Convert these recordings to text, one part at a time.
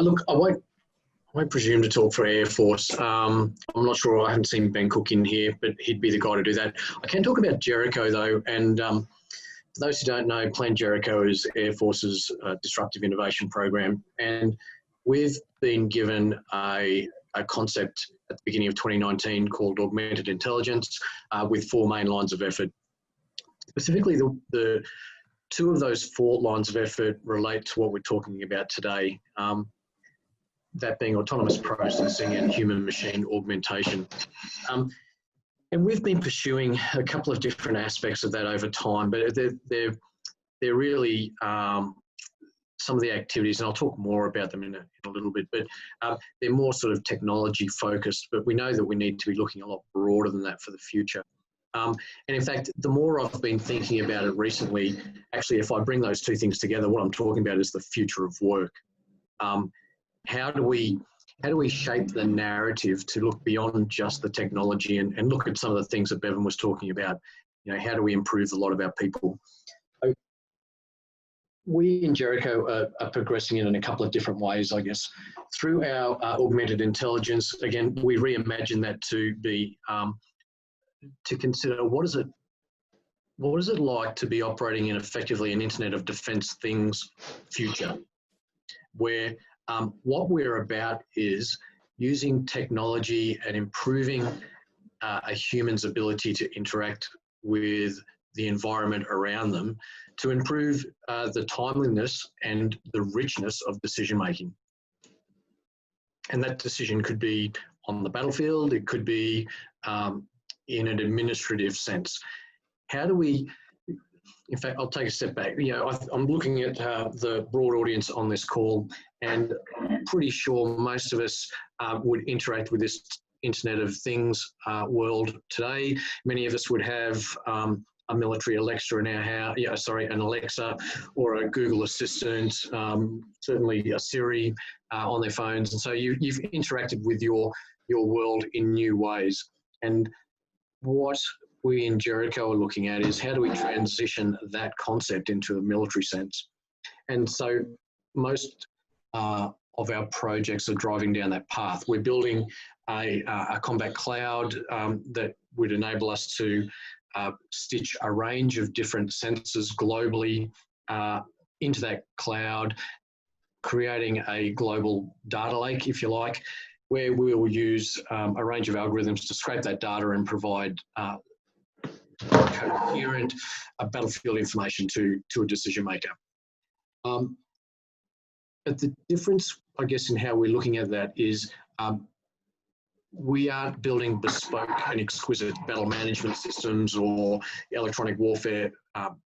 Look, I won't presume to talk for Air Force. I'm not sure. I haven't seen Ben Cook in here, but he'd be the guy to do that. I can talk about Jericho though, and for those who don't know, Plan Jericho is Air Force's disruptive innovation program, and we've been given a concept at the beginning of 2019 called augmented intelligence with 4 main lines of effort. Specifically, the 2 of those 4 lines of effort relate to what we're talking about today. That being autonomous processing and human-machine augmentation. And we've been pursuing a couple of different aspects of that over time, but they're really some of the activities, and I'll talk more about them in a little bit, but they're more sort of technology focused, but we know that we need to be looking a lot broader than that for the future. And in fact, the more I've been thinking about it recently, actually, if I bring those 2 things together, what I'm talking about is the future of work. How do we shape the narrative to look beyond just the technology and look at some of the things that Bevan was talking about? You know, how do we improve the lot of our people? So we in Jericho are progressing in a couple of different ways, I guess. Through our augmented intelligence, again, we reimagine that to be to consider what is it like to be operating in effectively an Internet of Defence things future, where what we're about is using technology and improving a human's ability to interact with the environment around them to improve the timeliness and the richness of decision making. And that decision could be on the battlefield, it could be in an administrative sense. How do we, in fact, I'll take a step back. You know, I'm looking at the broad audience on this call, and I'm pretty sure most of us would interact with this Internet of Things world today. Many of us would have a military Alexa in our house, an Alexa or a Google Assistant, certainly a Siri on their phones. And so you've interacted with your world in new ways. And what we in Jericho are looking at is how do we transition that concept into a military sense? And so most of our projects are driving down that path. We're building a combat cloud that would enable us to stitch a range of different sensors globally into that cloud, creating a global data lake, if you like, where we will use a range of algorithms to scrape that data and provide coherent battlefield information to a decision maker. But the difference, I guess, in how we're looking at that is we aren't building bespoke and exquisite battle management systems or electronic warfare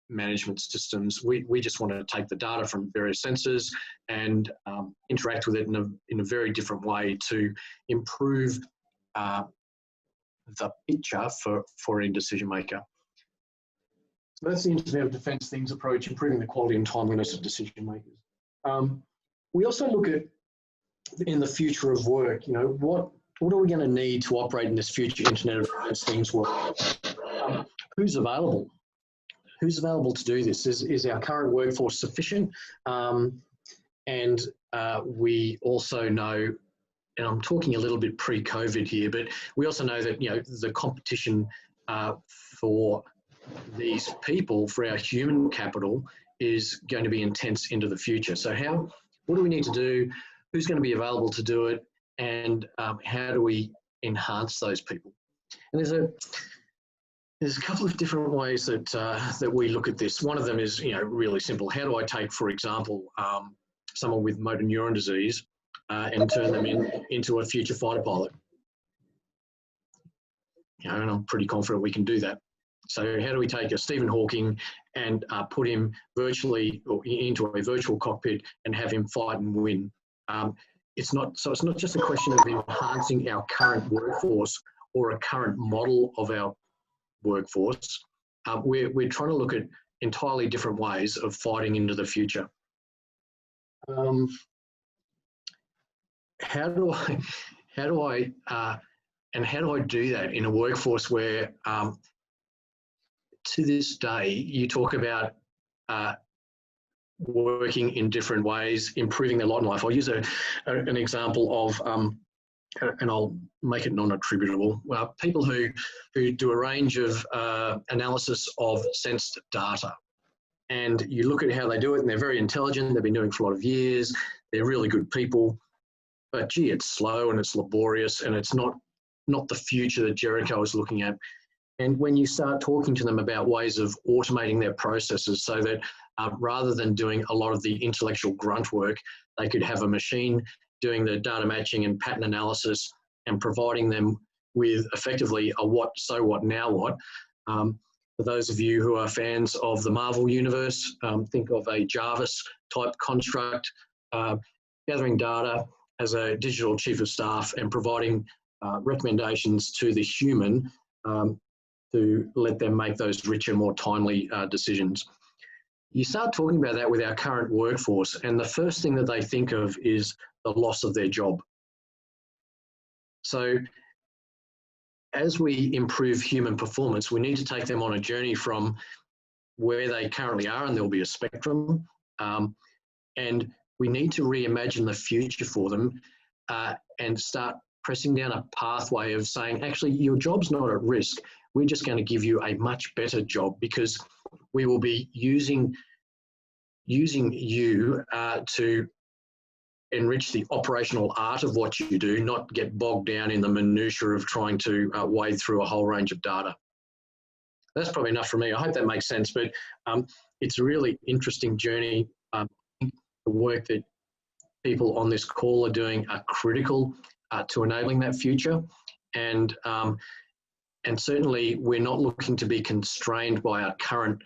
management systems. We just want to take the data from various sensors and interact with it in a very different way to improve the picture for a decision maker. So that's the Internet of Defence Things approach, improving the quality and timeliness of decision makers. We also look at, in the future of work, you know, what are we going to need to operate in this future Internet of Defence Things world? Who's available? Who's available to do this? Is our current workforce sufficient? And we also know, and I'm talking a little bit pre-COVID here, but we also know that, you know, the competition for these people, for our human capital, is going to be intense into the future. So what do we need to do? Who's going to be available to do it? And how do we enhance those people? And there's a couple of different ways that we look at this. One of them is, you know, really simple. How do I take, for example, someone with motor neuron disease and turn them into a future fighter pilot? You know, and I'm pretty confident we can do that. So how do we take a Stephen Hawking and put him virtually or into a virtual cockpit and have him fight and win? It's not just a question of enhancing our current workforce or a current model of our workforce. We're trying to look at entirely different ways of fighting into the future. How do I do that in a workforce where to this day you talk about working in different ways, improving their lot in life. I'll use an example of, and I'll make it non-attributable, people who do a range of analysis of sensed data. And you look at how they do it, and they're very intelligent. They've been doing it for a lot of years. They're really good people. But gee, it's slow and it's laborious, and it's not the future that Jericho is looking at. And when you start talking to them about ways of automating their processes so that rather than doing a lot of the intellectual grunt work, they could have a machine doing the data matching and pattern analysis and providing them with effectively a what, so what, now what. For those of you who are fans of the Marvel universe, think of a Jarvis type construct, gathering data as a digital chief of staff and providing recommendations to the human to let them make those richer, more timely decisions. You start talking about that with our current workforce, and the first thing that they think of is the loss of their job. So as we improve human performance, we need to take them on a journey from where they currently are, and there'll be a spectrum, and we need to reimagine the future for them and start pressing down a pathway of saying, actually, your job's not at risk. We're just going to give you a much better job because we will be using you to enrich the operational art of what you do, not get bogged down in the minutiae of trying to wade through a whole range of data. That's probably enough for me. I hope that makes sense, but it's a really interesting journey. The work that people on this call are doing are critical to enabling that future. And certainly we're not looking to be constrained by our current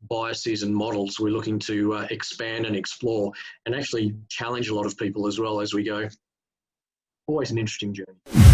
biases and models. We're looking to expand and explore and actually challenge a lot of people as well as we go. Always an interesting journey.